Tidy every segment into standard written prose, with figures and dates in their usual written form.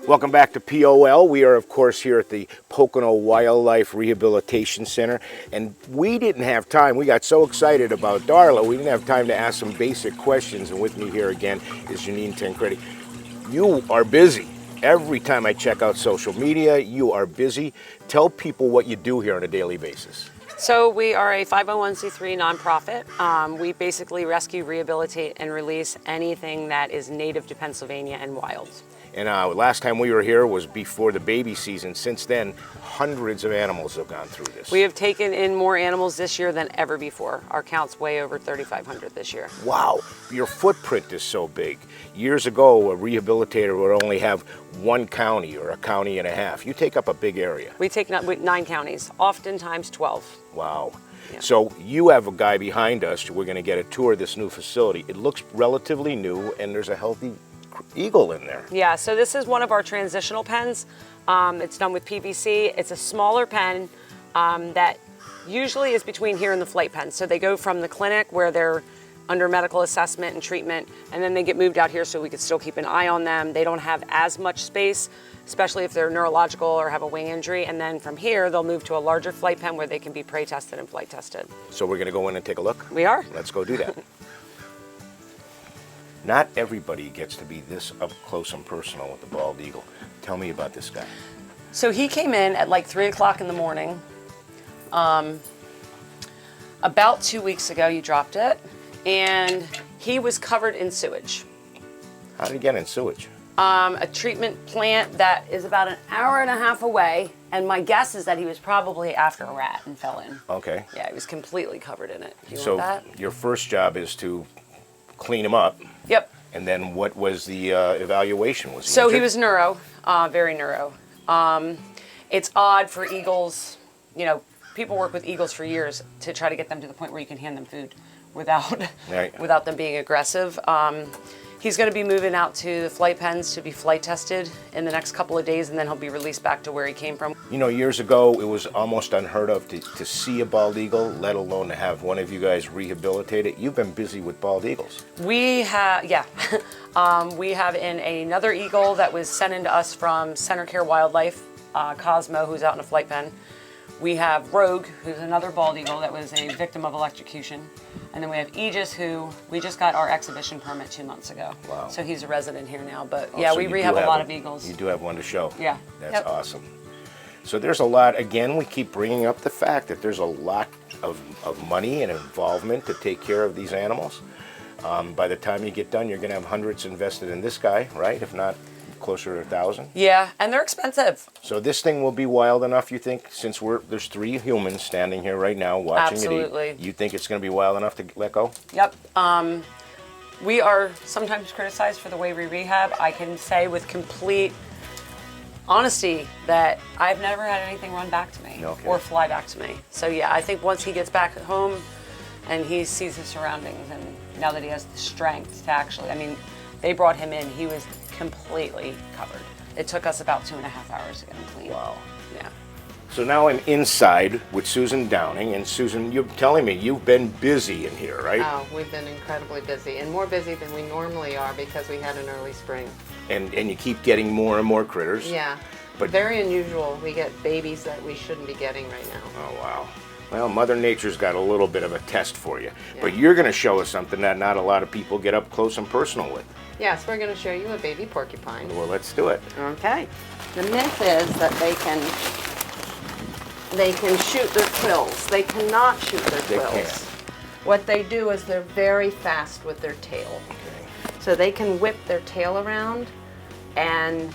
Welcome back to POL. We are, of course, here at the Pocono Wildlife Rehabilitation Center, and we didn't have time. We got so excited about Darla, we didn't have time to ask some basic questions, and with me here again is Janine Tancredi. You are busy. Every time I check out social media, you are busy. Tell people what you do here on a daily basis. So we are a 501c3 nonprofit. We basically rescue, rehabilitate, and release anything that is native to Pennsylvania and wild. And last time we were here was before the baby season. Since then, hundreds of animals have gone through this. We have taken in more animals this year than ever before. Our count's way over 3,500 this year. Wow, your footprint is so big. Years ago, a rehabilitator would only have one county or a county and a half. You take up a big area. We take 9 counties, oftentimes 12. Wow. Yeah. So you have a guy behind us. We're going to get a tour of this new facility. It looks relatively new, and there's a healthy eagle in there. Yeah, so this is one of our transitional pens. It's done with PVC. It's a smaller pen that usually is between here and the flight pen. So they go from the clinic where they're under medical assessment and treatment, and then they get moved out here so we could still keep an eye on them. They don't have as much space, especially if they're neurological or have a wing injury. And then from here, they'll move to a larger flight pen where they can be prey tested and flight tested. So we're going to go in and take a look? We are. Let's go do that. Not everybody gets to be this up close and personal with the bald eagle. Tell me about this guy. So he came in at like 3 o'clock in the morning. About 2 weeks ago, you dropped it, and he was covered in sewage. How did he get in sewage? A treatment plant that is about an hour and a half away, and my guess is that he was probably after a rat and fell in. Okay. Yeah, he was completely covered in it. Do you So want that? your first job is to clean him up. Yep. And then what was the evaluation? Was he So he injured? was neuro, very neuro. It's odd for eagles, you know, people work with eagles for years to try to get them to the point where you can hand them food without, Right. without them being aggressive. He's going to be moving out to the flight pens to be flight tested in the next couple of days, and then he'll be released back to where he came from. You know, years ago, it was almost unheard of to see a bald eagle, let alone to have one of you guys rehabilitate it. You've been busy with bald eagles. We have, yeah. We have another eagle that was sent into us from Center Care Wildlife, Cosmo, who's out in a flight pen. We have Rogue, who's another bald eagle that was a victim of electrocution. And then we have Aegis, who we just got our exhibition permit 2 months ago. Wow. So he's a resident here now. But Oh, yeah, so we you rehab do a have lot of eagles. You do have one to show. Yeah. That's Yep. awesome. So there's a lot, again, we keep bringing up the fact that there's a lot of money and involvement to take care of these animals. By the time you get done, you're going to have hundreds invested in this guy, right? If not closer to 1,000. Yeah, and they're expensive. So this thing will be wild enough, you think, since there's 3 humans standing here right now watching Absolutely. it eat. You think it's going to be wild enough to let go? Yep. We are sometimes criticized for the way we rehab. I can say with complete honesty that I've never had anything run back to me Okay. or fly back to me. So yeah, I think once he gets back at home and he sees his surroundings, and now that he has the strength to actually, I mean, they brought him in, he was completely covered. It took us about 2.5 hours to get him clean. Wow. Yeah. So now I'm inside with Susan Downing, and Susan, you're telling me you've been busy in here, right? Oh, we've been incredibly busy, and more busy than we normally are because we had an early spring. And you keep getting more and more critters. Yeah, But- very unusual. We get babies that we shouldn't be getting right now. Oh, wow. Well, Mother Nature's got a little bit of a test for you. Yeah. But you're going to show us something that not a lot of people get up close and personal with. Yes, we're going to show you a baby porcupine. Well, let's do it. Okay. The myth is that they can shoot their quills. They cannot shoot their They quills. can't. What they do is they're very fast with their tail. Okay. So they can whip their tail around and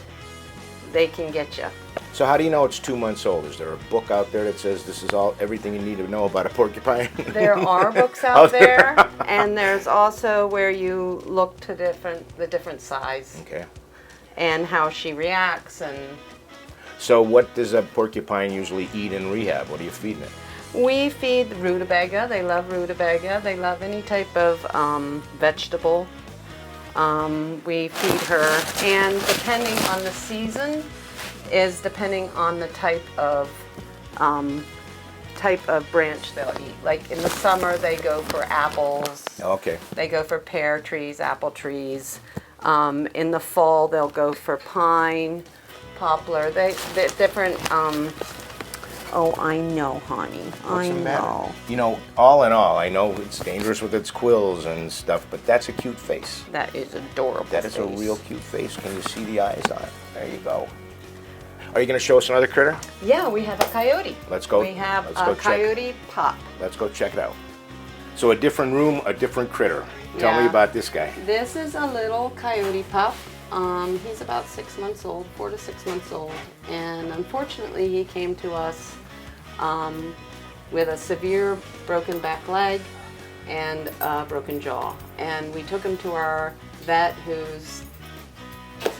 they can get you. So how do you know it's 2 months old? Is there a book out there that says this is everything you need to know about a porcupine? There are books out there, and there's also where you look to the different size Okay. and how she reacts. And So what does a porcupine usually eat in rehab? What are you feeding it? we feed rutabaga. They love rutabaga. They love any type of vegetable. We feed her, and depending on the season, is depending on the type of branch they'll eat. Like in the summer, they go for apples. Okay. They go for pear trees, apple trees. In the fall, they'll go for pine. poplar. They different. Oh, I know, honey. What's I the matter? know. You know, all in all, I know it's dangerous with its quills and stuff, but that's a cute face. That is adorable. That is a face. real cute face. Can you see the eyes on it? There you go. Are you going to show us another critter? Yeah, we have a coyote. Let's go. We have Let's go a check. coyote pup. Let's go check it out. So a different room, a different critter. Tell me Yeah. about this guy. This is a little coyote pup. He's about 6 months old, 4 to 6 months old, and unfortunately he came to us with a severe broken back leg and a broken jaw. And we took him to our vet who's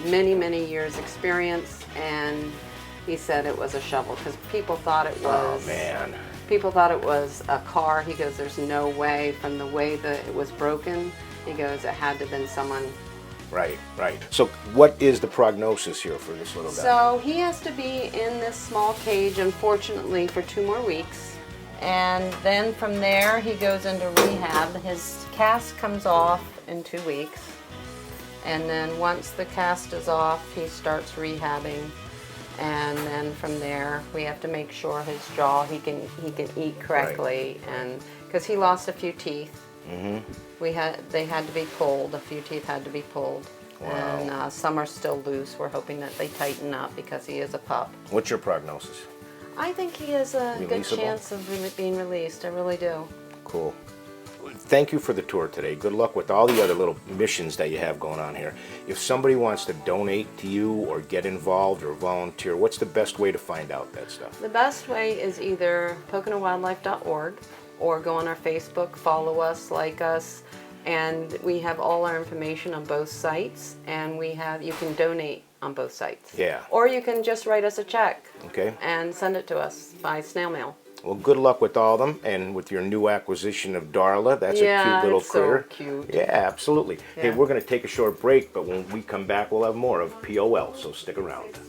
many years experience, and he said it was a shovel because people thought it was. Oh man. People thought it was a car. He goes, there's no way, from the way that it was broken, he goes, it had to have been someone. Right, right. So what is the prognosis here for this little guy? So he has to be in this small cage, unfortunately, for 2 more weeks. And then from there, he goes into rehab. His cast comes off in 2 weeks. And then once the cast is off, he starts rehabbing. And then from there, we have to make sure his jaw, he can eat correctly, and because he lost a few teeth. They had to be pulled. A few teeth had to be pulled. Wow. And some are still loose. We're hoping that they tighten up because he is a pup. What's your prognosis? I think he has a good Releasable? chance of being released. I really do. Cool. Thank you for the tour today. Good luck with all the other little missions that you have going on here. If somebody wants to donate to you or get involved or volunteer, what's the best way to find out that stuff? The best way is either PoconoWildlife.org or go on our Facebook, follow us, like us, and we have all our information on both sites, and you can donate on both sites. Yeah. Or you can just write us a check. Okay. And send it to us by snail mail. Well, good luck with all of them, and with your new acquisition of Darla. That's a cute little it's critter. so cute. Yeah, absolutely. Hey, Yeah. we're going to take a short break, but when we come back, we'll have more of POL, so stick around.